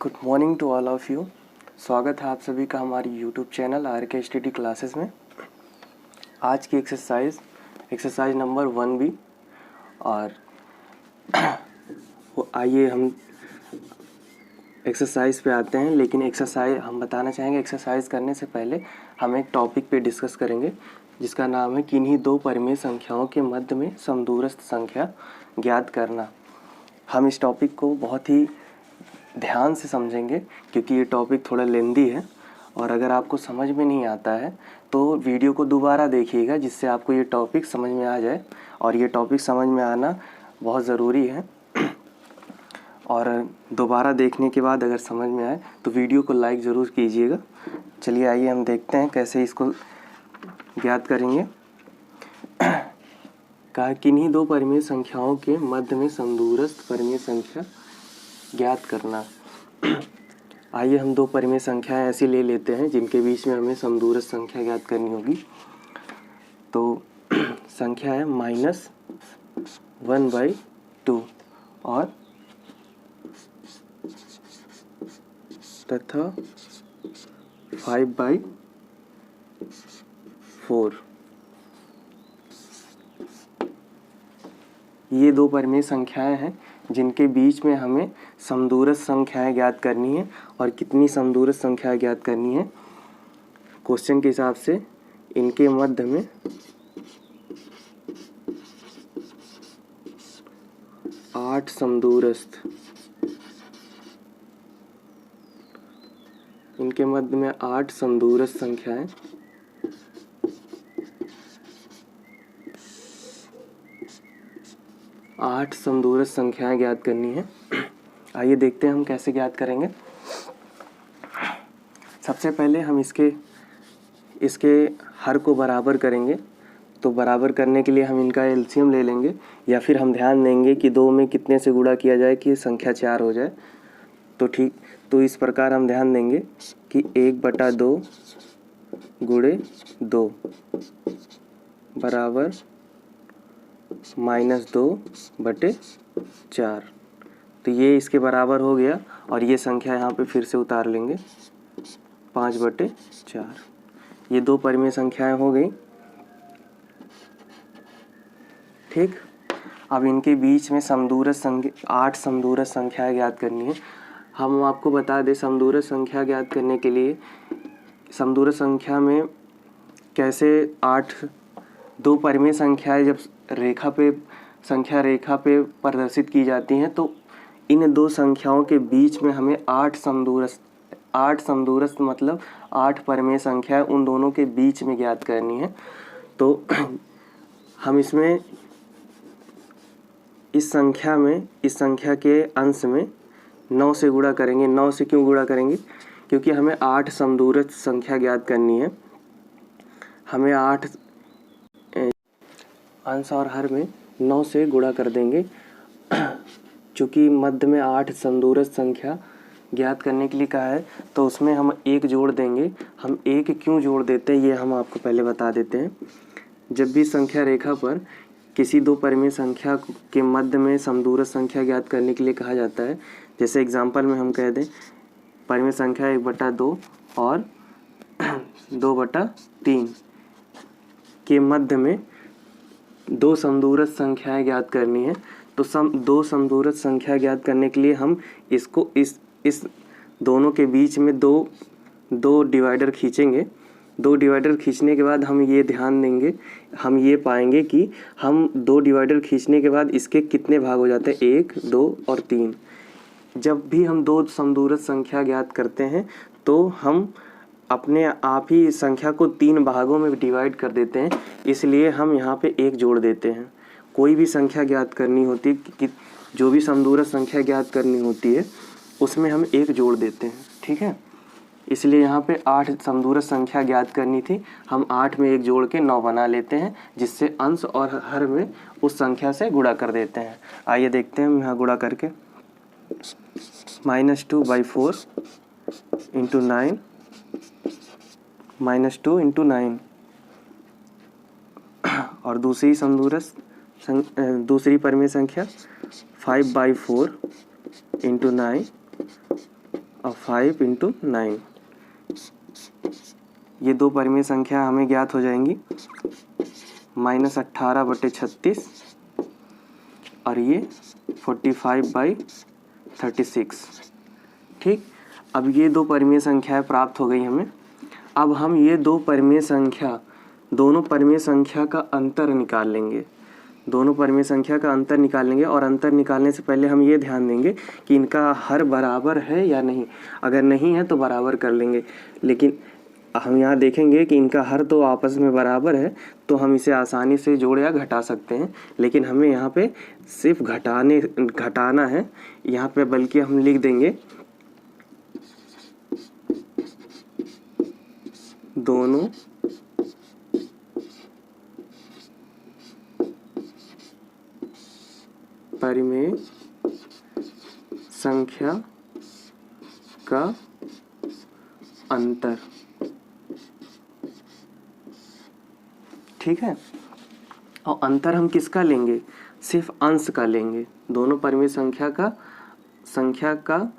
Good morning to all of you. स्वागत है आप सभी का हमारी यूट्यूब चैनल RKSTD क्लासेस में। आज की एक्सरसाइज नंबर 1B। और आइए हम एक्सरसाइज पे आते हैं। लेकिन एक्सरसाइज हम बताना चाहेंगे, एक्सरसाइज करने से पहले हम एक टॉपिक पे डिस्कस करेंगे जिसका नाम है किन्हीं दो परिमेय संख्याओं के मध्य में समदूरस्थ संख्या ज्ञात करना। हम इस टॉपिक को बहुत ही ध्यान से समझेंगे क्योंकि ये टॉपिक थोड़ा लेंदी है, और अगर आपको समझ में नहीं आता है तो वीडियो को दोबारा देखिएगा जिससे आपको ये टॉपिक समझ में आ जाए। और ये टॉपिक समझ में आना बहुत ज़रूरी है। और दोबारा देखने के बाद अगर समझ में आए तो वीडियो को लाइक ज़रूर कीजिएगा। चलिए आइए हम देखते हैं कैसे इसको ज्ञात करेंगे। कहा किन्हीं दो परिमेय संख्याओं के मध्य में समदूरस्थ परिमेय संख्या ज्ञात करना। आइए हम दो परिमेय संख्याएं ऐसी ले लेते हैं जिनके बीच में हमें समदूरस्थ संख्या ज्ञात करनी होगी। तो संख्या है -1/2 और तथा 5/4। ये दो परिमेय संख्याएं हैं जिनके बीच में हमें समदूरस्थ संख्याएं ज्ञात करनी है। और कितनी समदूरस्थ संख्याएं ज्ञात करनी है, क्वेश्चन के हिसाब से इनके मध्य में 8 समदूरस्थ, इनके मध्य में 8 समदूरस्थ संख्याएं ज्ञात करनी है। आइए देखते हैं हम कैसे ज्ञात करेंगे। सबसे पहले हम इसके हर को बराबर करेंगे। तो बराबर करने के लिए हम इनका एलसीएम ले लेंगे, या फिर हम ध्यान देंगे कि 2 में कितने से गुणा किया जाए कि संख्या 4 हो जाए। तो इस प्रकार हम ध्यान देंगे कि 1/2 गुणे 2 बराबर -2/4। तो ये इसके बराबर हो गया। और ये संख्या यहाँ पे फिर से उतार लेंगे 5/4। ये दो परिमेय संख्याएं हो गई। ठीक, अब इनके बीच में 8 समदूरस्थ संख्याएं ज्ञात करनी है। हम आपको बता दें, समदूरस्थ संख्या ज्ञात करने के लिए समदूरस्थ संख्या में कैसे 8 दो परिमेय संख्याएं जब संख्या रेखा पे प्रदर्शित की जाती हैं तो इन दो संख्याओं के बीच में हमें 8 समदूरस्थ मतलब 8 परिमेय संख्याएं उन दोनों के बीच में ज्ञात करनी है। तो हम इस संख्या के अंश में 9 से गुणा करेंगे। 9 से क्यों गुणा करेंगे? क्योंकि हमें 8 समदूरस्थ संख्या ज्ञात करनी है। हमें 8 अंश और हर में 9 से गुणा कर देंगे। चूँकि मध्य में 8 समदूरस्थ संख्या ज्ञात करने के लिए कहा है तो उसमें हम 1 जोड़ देंगे। हम 1 क्यों जोड़ देते हैं ये हम आपको पहले बता देते हैं। जब भी संख्या रेखा पर किसी दो परिमेय संख्या के मध्य में समदूरस्थ संख्या ज्ञात करने के लिए कहा जाता है, जैसे एग्जांपल में हम कह दें परिमेय संख्या 1/2 और 2/3 के मध्य में दो समदूरस्थ संख्याएं ज्ञात करनी है। तो दो समदूरस्थ संख्या ज्ञात करने के लिए हम इसको इस दोनों के बीच में दो डिवाइडर खींचेंगे। 2 डिवाइडर खींचने के बाद हम ये ध्यान देंगे, हम ये पाएंगे कि हम 2 डिवाइडर खींचने के बाद इसके कितने भाग हो जाते हैं, 1, 2 और 3। जब भी हम 2 समदूरस्थ संख्या ज्ञात करते हैं तो हम अपने आप ही इस संख्या को 3 भागों में डिवाइड कर देते हैं। इसलिए हम यहाँ पे 1 जोड़ देते हैं। कोई भी संख्या ज्ञात करनी होती कि जो भी समदूरस्थ संख्या ज्ञात करनी होती है उसमें हम 1 जोड़ देते हैं। ठीक है, इसलिए यहाँ पे 8 समदूरस्थ संख्या ज्ञात करनी थी, हम 8 में 1 जोड़ के 9 बना लेते हैं, जिससे अंश और हर में उस संख्या से गुणा कर देते हैं। आइए देखते हैं हम यहाँ गुणा करके। -2/4 × 9 -2 × 9 और दूसरी परिमेय संख्या 5/4 × 9 और 5 × 9, ये दो परिमेय संख्या हमें ज्ञात हो जाएंगी। -18/36 और ये 45/36। ठीक, अब ये दो परिमेय संख्याएं प्राप्त हो गई हमें। अब हम ये दोनों परिमेय संख्या का अंतर निकाल लेंगे। दोनों परिमेय संख्या का अंतर निकाल लेंगे और अंतर निकालने से पहले हम ये ध्यान देंगे कि इनका हर बराबर है या नहीं। अगर नहीं है तो बराबर कर लेंगे, लेकिन हम यहाँ देखेंगे कि इनका हर तो आपस में बराबर है, तो हम इसे आसानी से जोड़ या घटा सकते हैं। लेकिन हमें यहाँ पे सिर्फ घटाना है यहाँ पे, बल्कि हम लिख देंगे दोनों परिमेय संख्या का अंतर। ठीक है, और अंतर हम किसका लेंगे? सिर्फ अंश का लेंगे, दोनों परिमेय संख्या का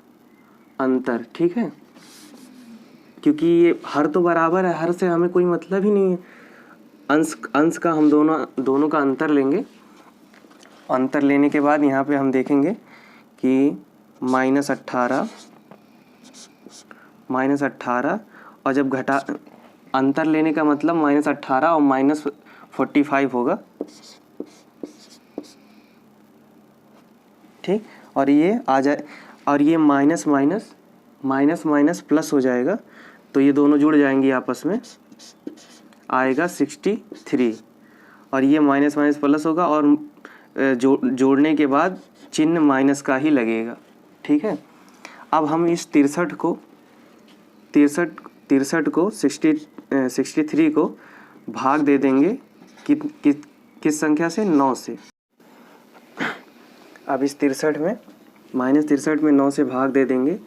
अंतर। ठीक है, क्योंकि ये हर तो बराबर है, हर से हमें कोई मतलब ही नहीं है। अंश का हम दोनों का अंतर लेंगे। अंतर लेने के बाद यहाँ पे हम देखेंगे कि -18 और जब अंतर लेने का मतलब -18 और -45 होगा। ठीक, और ये आ जाए और ये माइनस प्लस हो जाएगा, तो ये दोनों जुड़ जाएंगी आपस में, आएगा 63 और ये माइनस प्लस होगा और जोड़ने के बाद चिन्ह माइनस का ही लगेगा। ठीक है, अब हम इस 63 को 63 को भाग दे देंगे किस संख्या से? 9 से। अब इस 63 में -63 में 9 से भाग दे देंगे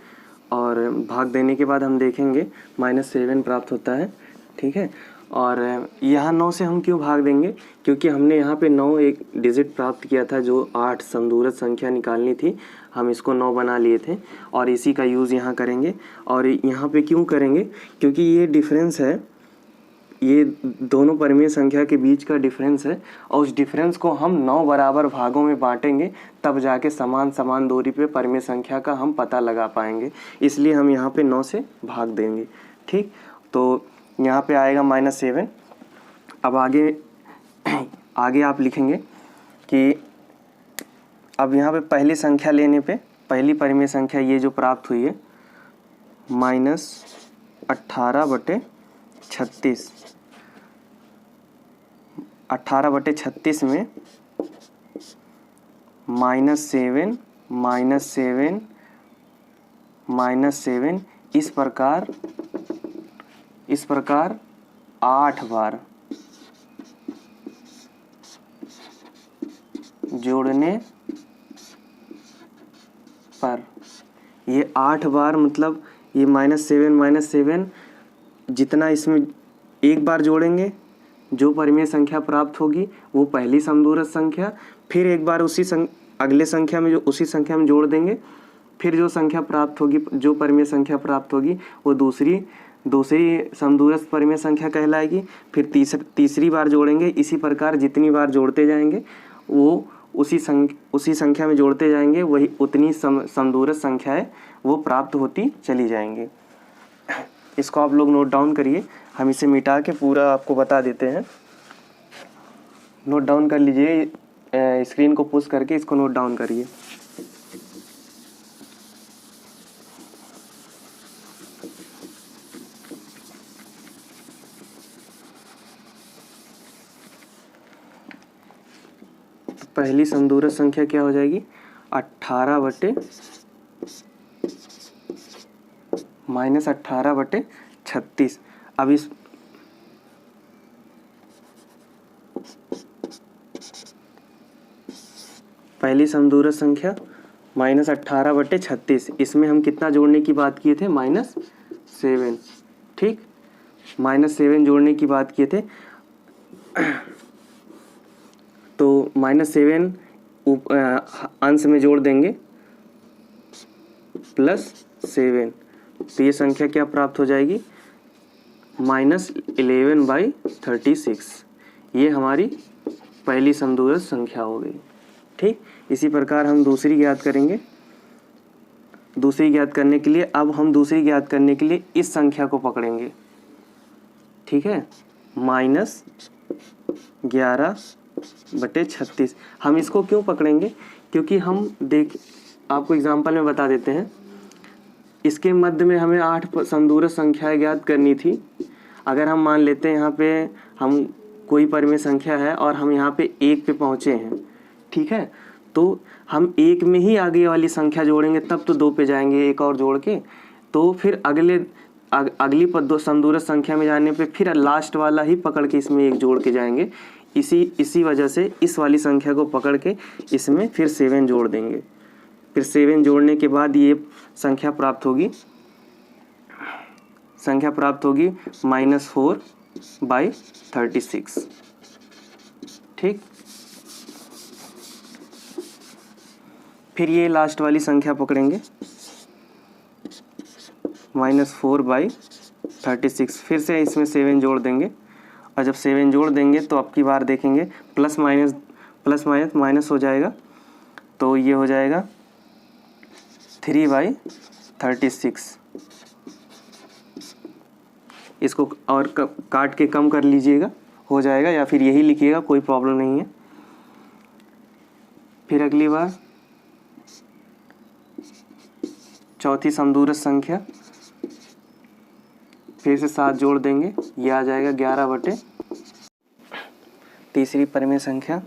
और भाग देने के बाद हम देखेंगे -7 प्राप्त होता है। ठीक है, और यहाँ 9 से हम क्यों भाग देंगे? क्योंकि हमने यहाँ पे 9 एक डिजिट प्राप्त किया था, जो 8 समदूरस्थ संख्या निकालनी थी, हम इसको 9 बना लिए थे और इसी का यूज़ यहाँ करेंगे। और यहाँ पे क्यों करेंगे? क्योंकि ये डिफरेंस है, ये दोनों परिमेय संख्या के बीच का डिफरेंस है और उस डिफरेंस को हम 9 बराबर भागों में बांटेंगे, तब जाके समान दूरी पे परिमेय संख्या का हम पता लगा पाएंगे। इसलिए हम यहाँ पे 9 से भाग देंगे। ठीक, तो यहाँ पे आएगा -7। अब आगे आप लिखेंगे कि अब यहाँ पे पहली संख्या लेने पे पहली परिमेय संख्या ये जो प्राप्त हुई है -18/36। 18/36 में -7 इस प्रकार 8 बार जोड़ने पर, ये 8 बार मतलब ये -7 जितना इसमें एक बार जोड़ेंगे, जो परिमेय संख्या प्राप्त होगी वो पहली समदूरस्थ संख्या, फिर एक बार अगले संख्या में जो उसी संख्या में जोड़ देंगे, फिर जो संख्या प्राप्त होगी, जो परिमेय संख्या प्राप्त होगी वो दूसरी समदूरस्थ परिमेय संख्या कहलाएगी। फिर तीसरी बार जोड़ेंगे। इसी प्रकार जितनी बार जोड़ते जाएंगे वो उसी संख्या में जोड़ते जाएंगे, वही उतनी समदूरस्थ संख्याएं वो प्राप्त होती चली जाएंगी। इसको आप लोग नोट डाउन करिए, हम इसे मिटा के पूरा आपको बता देते हैं। नोट डाउन कर लीजिए, स्क्रीन को पुश करके इसको नोट डाउन करिए। पहली समदूरस्थ संख्या क्या हो जाएगी? 18/36। अब इस पहली समदूरस्थ संख्या -18/36, इसमें हम कितना जोड़ने की बात किए थे? -7। ठीक, -7 जोड़ने की बात किए थे, तो -7 अंश में जोड़ देंगे +7 तो ये संख्या क्या प्राप्त हो जाएगी, -11/36। ये हमारी पहली समदूरस्थ संख्या हो गई। ठीक, इसी प्रकार हम दूसरी ज्ञात करेंगे। दूसरी ज्ञात करने के लिए अब हम दूसरी ज्ञात करने के लिए इस संख्या को पकड़ेंगे। ठीक है, -11/36। हम इसको क्यों पकड़ेंगे, क्योंकि हम आपको एग्जाम्पल में बता देते हैं। इसके मध्य में हमें 8 समदूरस्थ संख्याएं ज्ञात करनी थी। अगर हम मान लेते हैं यहाँ पे हम कोई परिमेय संख्या है और हम यहाँ पे 1 पे पहुँचे हैं, ठीक है, तो हम 1 में ही आगे वाली संख्या जोड़ेंगे, तब तो 2 पे जाएंगे एक और जोड़ के, तो फिर अगली समदूरस्थ संख्या में जाने पे फिर लास्ट वाला ही पकड़ के इसमें 1 जोड़ के जाएंगे। इसी वजह से इस वाली संख्या को पकड़ के इसमें फिर 7 जोड़ देंगे। फिर 7 जोड़ने के बाद ये संख्या प्राप्त होगी -4/36। ठीक, फिर ये लास्ट वाली संख्या पकड़ेंगे -4/36। फिर से इसमें 7 जोड़ देंगे, और जब 7 जोड़ देंगे तो अब की बार देखेंगे प्लस माइनस हो जाएगा, तो ये हो जाएगा 3/36। इसको और काट के कम कर लीजिएगा, हो जाएगा, या फिर यही लिखिएगा, कोई प्रॉब्लम नहीं है। फिर अगली बार चौथी समदूरस्थ संख्या, फिर से 7 जोड़ देंगे, ये आ जाएगा 11/। तीसरी परिमेय संख्या,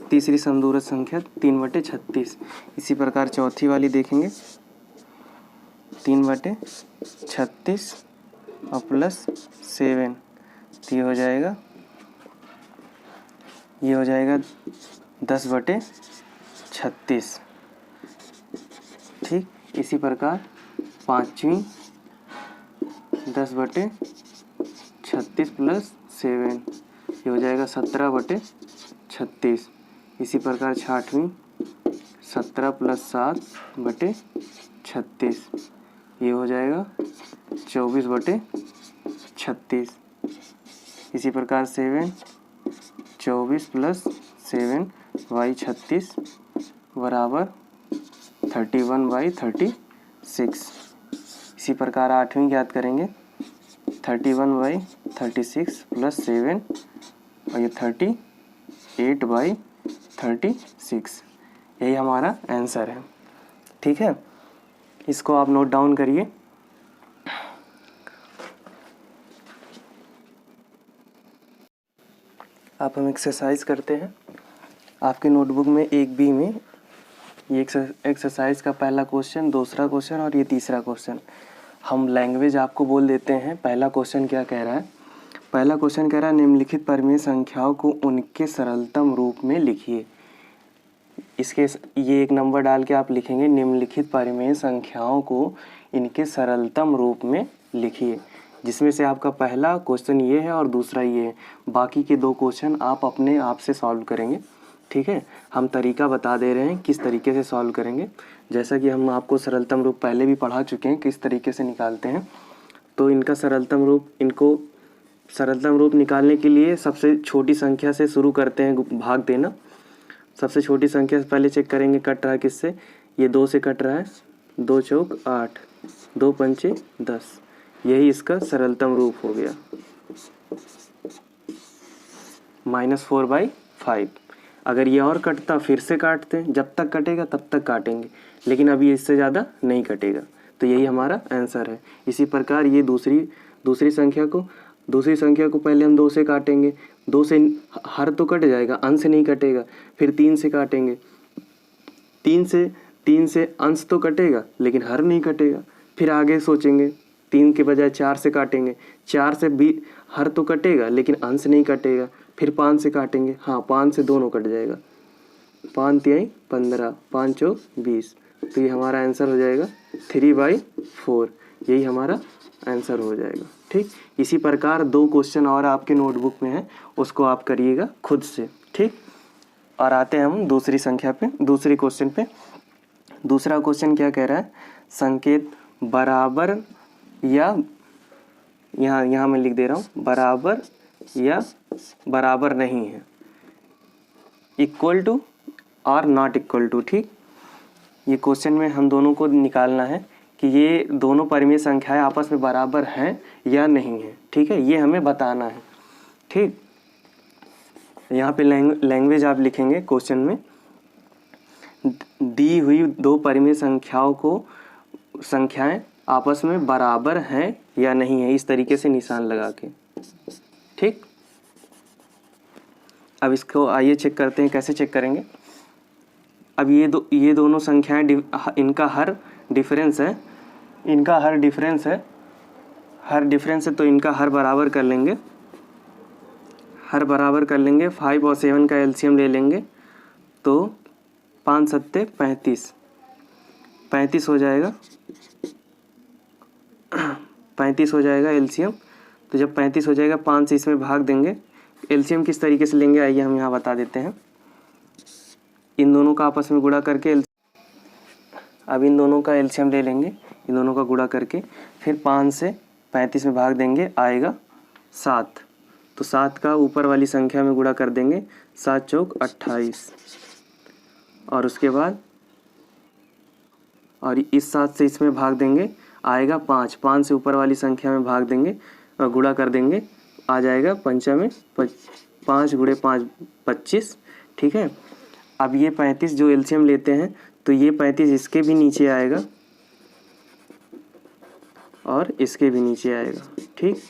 तीसरी समदूरस्थ संख्या 3/36। इसी प्रकार चौथी वाली देखेंगे, 3/36 और प्लस 7, तो ये हो जाएगा 10/36। ठीक, इसी प्रकार पाँचवीं 10/36 प्लस 7, ये हो जाएगा 17/36। इसी प्रकार छठवीं 17 प्लस 7/36, ये हो जाएगा 24/36। इसी प्रकार 7 24 प्लस 7/36 बराबर 31/36। इसी प्रकार आठवीं ज्ञात करेंगे, 31/36 प्लस 7, और ये 38/36। यही हमारा आंसर है। ठीक है, इसको आप नोट डाउन करिए। अब हम एक्सरसाइज करते हैं। आपके नोटबुक में 1B में ये एक्सरसाइज का पहला क्वेश्चन, दूसरा क्वेश्चन और ये तीसरा क्वेश्चन। हम लैंग्वेज आपको बोल देते हैं। पहला क्वेश्चन क्या कह रहा है, पहला क्वेश्चन कह रहा है निम्नलिखित परिमेय संख्याओं को उनके सरलतम रूप में लिखिए। इसके ये एक नंबर डाल के आप लिखेंगे निम्नलिखित परिमेय संख्याओं को इनके सरलतम रूप में लिखिए, जिसमें से आपका पहला क्वेश्चन ये है और दूसरा ये है। बाकी के 2 क्वेश्चन आप अपने आप से सॉल्व करेंगे। ठीक है, हम तरीका बता दे रहे हैं किस तरीके से सॉल्व करेंगे, जैसा कि हम आपको सरलतम रूप पहले भी पढ़ा चुके हैं किस तरीके से निकालते हैं। तो इनको सरलतम रूप निकालने के लिए सबसे छोटी संख्या से शुरू करते हैं भाग देना। सबसे छोटी संख्या से पहले चेक करेंगे कट रहा है किससे, ये 2 से कट रहा है, 2 चौक 8, 2 पंचे 10, यही इसका सरलतम रूप हो गया। -4/5। अगर ये और कटता फिर से काटते हैं, जब तक कटेगा तब तक काटेंगे, लेकिन अभी इससे ज़्यादा नहीं कटेगा, तो यही हमारा आंसर है। इसी प्रकार ये दूसरी संख्या को पहले हम 2 से काटेंगे, 2 से हर तो कट जाएगा, अंश नहीं कटेगा। फिर 3 से काटेंगे, 3 से अंश तो कटेगा लेकिन हर नहीं कटेगा। फिर आगे सोचेंगे, 3 के बजाय 4 से काटेंगे, 4 से भी हर तो कटेगा लेकिन अंश नहीं कटेगा। फिर 5 से काटेंगे, हाँ 5 से दोनों कट जाएगा, 5 तिहाई 15, 5 चौक 20, तो ये हमारा आंसर हो जाएगा 3/4। यही हमारा आंसर हो जाएगा। ठीक, इसी प्रकार 2 क्वेश्चन और आपके नोटबुक में है, उसको आप करिएगा खुद से। ठीक, और आते हैं हम दूसरी क्वेश्चन पे। दूसरा क्वेश्चन क्या कह रहा है, संकेत बराबर या यहाँ मैं लिख दे रहा हूँ बराबर या बराबर नहीं है, इक्वल टू और नॉट इक्वल टू। ठीक, ये क्वेश्चन में हम दोनों को निकालना है कि ये दोनों परिमेय संख्याएं आपस में बराबर हैं या नहीं है। ठीक है, ये हमें बताना है। ठीक, यहाँ पे लैंग्वेज आप लिखेंगे क्वेश्चन में, दी हुई दो परिमेय संख्याएं आपस में बराबर हैं या नहीं है, इस तरीके से निशान लगा के। ठीक, अब इसको आइए चेक करते हैं, कैसे चेक करेंगे। अब ये दोनों संख्याएं इनका हर डिफरेंस है, तो इनका हर बराबर कर लेंगे, 5 और 7 का एलसीएम ले लेंगे तो 5 सत्ते 35 हो जाएगा, 35 हो जाएगा एलसीएम। तो जब 35 हो जाएगा 5 से इसमें भाग देंगे। एलसीएम किस तरीके से लेंगे आइए हम यहाँ बता देते हैं। इन दोनों का आपस में गुणा करके अब इन दोनों का एलसीएम ले लेंगे, इन दोनों का गुणा करके फिर 5 से 35 में भाग देंगे, आएगा 7। तो 7 का ऊपर वाली संख्या में गुणा कर देंगे, 7 चौक 28, और उसके बाद और इस 7 से इसमें भाग देंगे, आएगा 5 से ऊपर वाली संख्या में भाग देंगे और गुणा कर देंगे, आ जाएगा 5 में 5 गुणे 5 25। ठीक है, अब ये 35 जो एलसीएम लेते हैं तो ये 35 इसके भी नीचे आएगा और इसके भी नीचे आएगा। ठीक,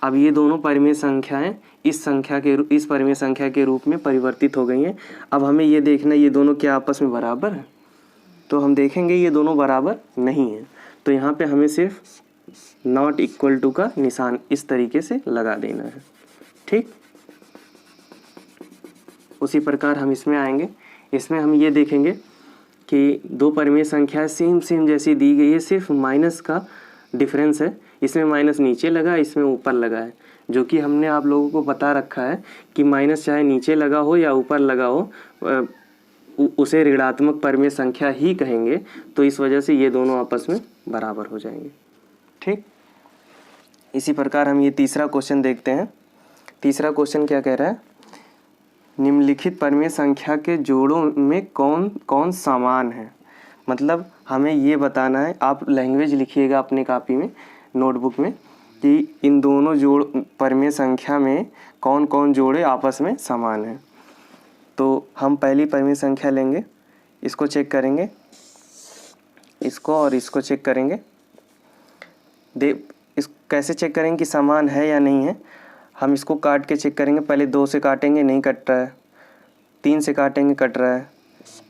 अब ये दोनों परिमेय संख्याएं इस परिमेय संख्या के रूप में परिवर्तित हो गई हैं। अब हमें ये देखना ये दोनों क्या आपस में बराबर है, तो हम देखेंगे ये दोनों बराबर नहीं है, तो यहाँ पे हमें सिर्फ नॉट इक्वल टू का निशान इस तरीके से लगा देना है। ठीक, उसी प्रकार हम इसमें आएंगे, इसमें हम ये देखेंगे कि दो परिमेय संख्याएं सेम जैसी दी गई है, सिर्फ माइनस का डिफरेंस है, इसमें माइनस नीचे लगा, इसमें ऊपर लगा है, जो कि हमने आप लोगों को बता रखा है कि माइनस चाहे नीचे लगा हो या ऊपर लगा हो उसे ऋणात्मक परिमेय संख्या ही कहेंगे, तो इस वजह से ये दोनों आपस में बराबर हो जाएंगे। ठीक, इसी प्रकार हम ये तीसरा क्वेश्चन देखते हैं। तीसरा क्वेश्चन क्या कह रहा है, निम्नलिखित परिमेय संख्या के जोड़ों में कौन कौन समान है। मतलब हमें ये बताना है, आप लैंग्वेज लिखिएगा अपने कॉपी में, नोटबुक में, कि इन दोनों परिमेय संख्या में कौन कौन जोड़े आपस में समान हैं। तो हम पहली परिमेय संख्या लेंगे, इसको चेक करेंगे, इसको और इसको चेक करेंगे। इस कैसे चेक करेंगे कि समान है या नहीं है, हम इसको काट के चेक करेंगे। पहले 2 से काटेंगे, नहीं कट रहा है, 3 से काटेंगे, कट रहा है,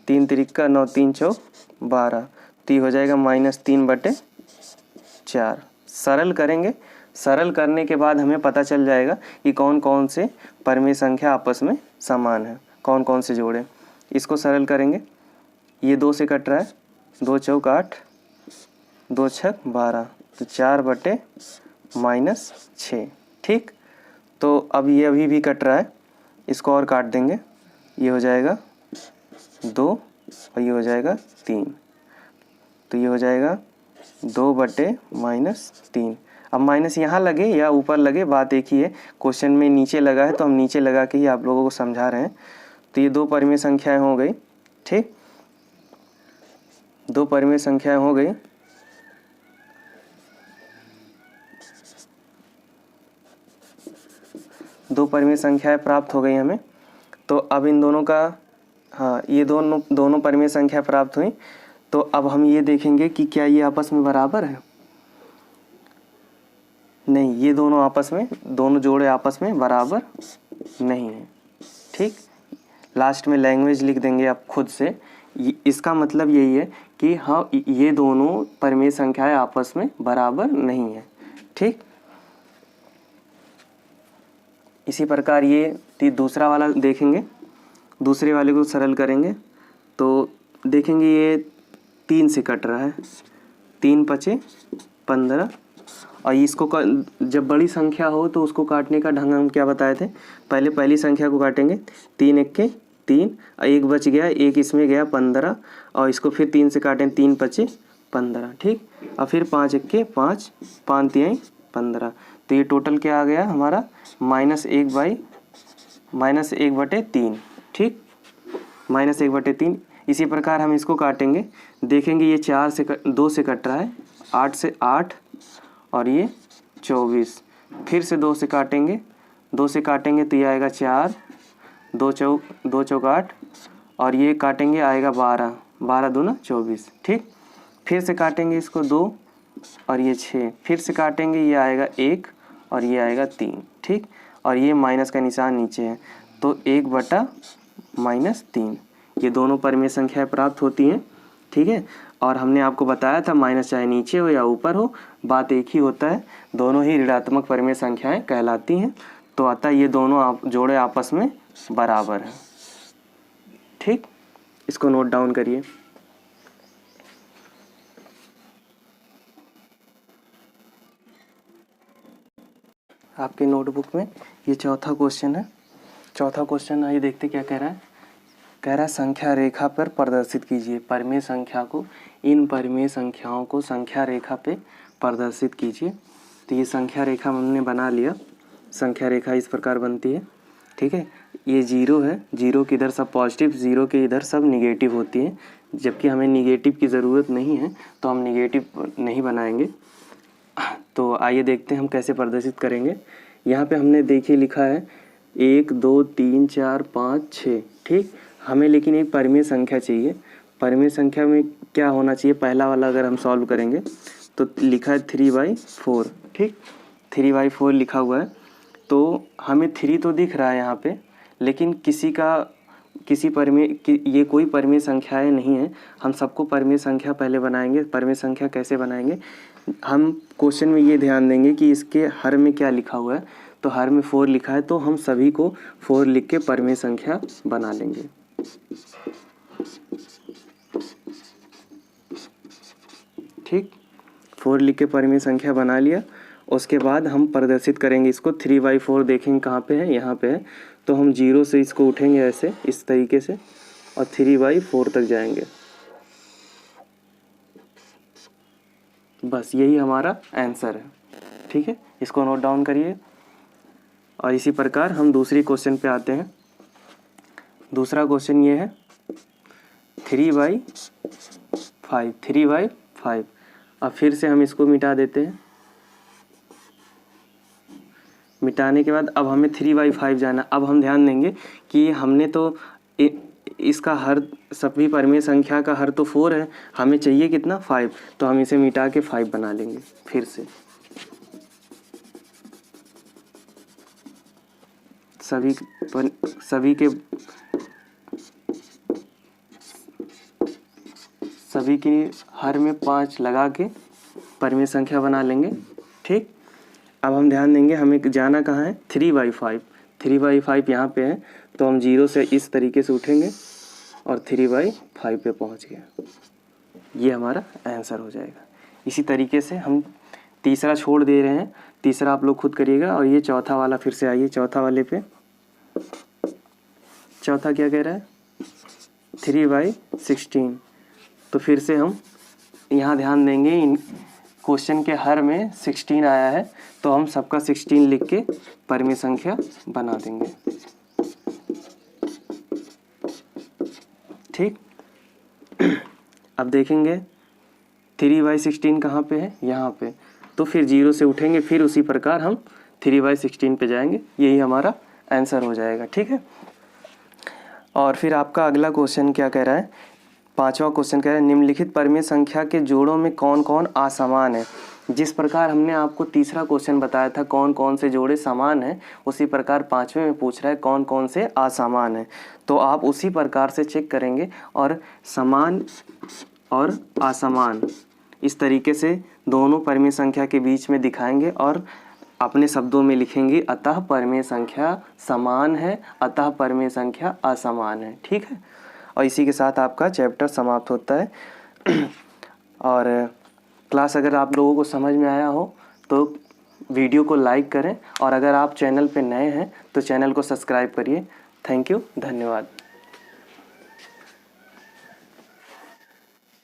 3 तिरिका 9, 3 चौक 12, तो ये हो जाएगा -3/4। सरल करेंगे, सरल करने के बाद हमें पता चल जाएगा कि कौन कौन से परिमेय संख्या आपस में समान है, कौन कौन से जोड़े। इसको सरल करेंगे, ये 2 से कट रहा है, 2 चौक 8, 2 छक 12, तो 4/-6। ठीक, तो अब ये अभी भी कट रहा है, इसको और काट देंगे, ये हो जाएगा 2 और ये हो जाएगा 3, तो ये हो जाएगा 2/-3। अब माइनस यहाँ लगे या ऊपर लगे बात एक ही है, क्वेश्चन में नीचे लगा है तो हम नीचे लगा के ही आप लोगों को समझा रहे हैं। तो ये 2 परिमेय संख्याएं हो गई। ठीक, 2 परिमेय संख्याएं हो गई। दो परिमेय संख्याएं प्राप्त हो गई हमें। तो अब इन दोनों का, हाँ, ये दोनों परिमेय संख्या प्राप्त हुई। तो अब हम ये देखेंगे कि क्या ये आपस में बराबर है। नहीं, ये दोनों जोड़े आपस में बराबर नहीं है। ठीक, लास्ट में लैंग्वेज लिख देंगे आप खुद से। इसका मतलब यही है कि हाँ, ये दोनों परिमेय संख्याएं आपस में बराबर नहीं है। ठीक, इसी प्रकार ये दूसरा वाला देखेंगे, दूसरे वाले को सरल करेंगे तो देखेंगे ये 3 से कट रहा है, 3×5 = 15। और इसको जब बड़ी संख्या हो तो उसको काटने का ढंग हम क्या बताए थे, पहले पहली संख्या को काटेंगे, 3 × 3 और 1 बच गया, 1 इसमें गया 15, और इसको फिर 3 से काटें, 3×5 = 15। ठीक, और फिर 5 एक्के 5, 5 तिहाई 15। तो ये टोटल क्या आ गया हमारा -1/3। ठीक, -1/3। इसी प्रकार हम इसको काटेंगे, देखेंगे ये 2 से कट रहा है, 8 से 8 और ये 24। फिर से 2 से काटेंगे, 2 से काटेंगे तो ये आएगा 4, 2 चौक 8 और ये काटेंगे आएगा 12, 12 दूना 24। ठीक, फिर से काटेंगे इसको 2 और ये 6, फिर से काटेंगे ये आएगा 1 और ये आएगा 3। ठीक, और ये माइनस का निशान नीचे है, तो 1/-3 ये दोनों परिमेय संख्याएं प्राप्त होती हैं। ठीक है, और हमने आपको बताया था माइनस चाहे नीचे हो या ऊपर हो, बात एक ही होता है, दोनों ही ऋणात्मक परिमेय संख्याएं कहलाती हैं। तो अतः ये दोनों जोड़े आपस में बराबर हैं। ठीक, इसको नोट डाउन करिए। आपके नोटबुक में ये चौथा क्वेश्चन है। चौथा क्वेश्चन आइए देखते क्या कह रहा है। कह रहा है संख्या रेखा पर प्रदर्शित कीजिए परिमेय संख्या को, इन परिमेय संख्याओं को संख्या रेखा पे प्रदर्शित कीजिए। तो ये संख्या रेखा हमने बना लिया। संख्या रेखा इस प्रकार बनती है। ठीक है, ये 0 है, 0 के इधर सब पॉजिटिव, 0 के इधर सब निगेटिव होती है, जबकि हमें निगेटिव की ज़रूरत नहीं है तो हम निगेटिव नहीं बनाएंगे। तो आइए देखते हैं हम कैसे प्रदर्शित करेंगे। यहाँ पे हमने देखिए लिखा है 1 2 3 4 5 6। ठीक, हमें लेकिन एक परिमेय संख्या चाहिए। परिमेय संख्या में क्या होना चाहिए, पहला वाला अगर हम सॉल्व करेंगे तो लिखा है 3/4। ठीक, 3/4 लिखा हुआ है, तो हमें 3 तो दिख रहा है यहाँ पे, लेकिन ये कोई परिमेय संख्याएं नहीं है। हम सबको परिमेय संख्या पहले बनाएंगे। परिमेय संख्या कैसे बनाएंगे, हम क्वेश्चन में ये ध्यान देंगे कि इसके हर में क्या लिखा हुआ है। तो हर में 4 लिखा है, तो हम सभी को 4 लिख के परिमेय संख्या बना लेंगे। ठीक, 4 लिख के परिमेय संख्या बना लिया। उसके बाद हम प्रदर्शित करेंगे इसको। 3/4 देखेंगे कहाँ पे है, यहाँ पे है। तो हम 0 से इसको उठेंगे ऐसे, इस तरीके से, और 3/4 तक जाएंगे। बस यही हमारा आंसर है। ठीक है, इसको नोट डाउन करिए। और इसी प्रकार हम दूसरी क्वेश्चन पे आते हैं। दूसरा क्वेश्चन ये है 3/5। अब फिर से हम इसको मिटा देते हैं। मिटाने के बाद अब हमें 3/5 जाना। अब हम ध्यान देंगे कि हमने तो इसका हर, सभी परिमेय संख्या का हर तो 4 है, हमें चाहिए कितना 5, तो हम इसे मिटा के 5 बना लेंगे। फिर से सभी की हर में 5 लगा के परिमेय संख्या बना लेंगे। ठीक, अब हम ध्यान देंगे हमें जाना कहाँ है, 3/5। 3/5 यहाँ पे है, तो हम 0 से इस तरीके से उठेंगे और 3/5 पे पहुँच गए। ये हमारा आंसर हो जाएगा। इसी तरीके से हम तीसरा छोड़ दे रहे हैं, तीसरा आप लोग खुद करिएगा। और ये चौथा वाला फिर से आइए, चौथा वाले पे। चौथा क्या कह रहा है, 3/16। तो फिर से हम यहाँ ध्यान देंगे, इन क्वेश्चन के हर में 16 आया है, तो हम सबका 16 लिख के परिमेय संख्या बना देंगे। ठीक, अब देखेंगे 3/16 कहाँ पे है, यहाँ पे। तो फिर 0 से उठेंगे, फिर उसी प्रकार हम 3/16 पे जाएंगे। यही हमारा आंसर हो जाएगा। ठीक है, और फिर आपका अगला क्वेश्चन क्या कह रहा है, पांचवा क्वेश्चन कह रहा है निम्नलिखित परिमेय संख्या के जोड़ों में कौन कौन असमान है। जिस प्रकार हमने आपको तीसरा क्वेश्चन बताया था कौन कौन से जोड़े समान हैं, उसी प्रकार पांचवें में पूछ रहा है कौन कौन से असमान हैं। तो आप उसी प्रकार से चेक करेंगे और समान और असमान इस तरीके से दोनों परिमेय संख्या के बीच में दिखाएंगे और अपने शब्दों में लिखेंगे, अतः परिमेय संख्या समान है, अतः परिमेय संख्या असमान है। ठीक है, और इसी के साथ आपका चैप्टर समाप्त होता है। और क्लास अगर आप लोगों को समझ में आया हो तो वीडियो को लाइक करें, और अगर आप चैनल पे नए हैं तो चैनल को सब्सक्राइब करिए। थैंक यू, धन्यवाद।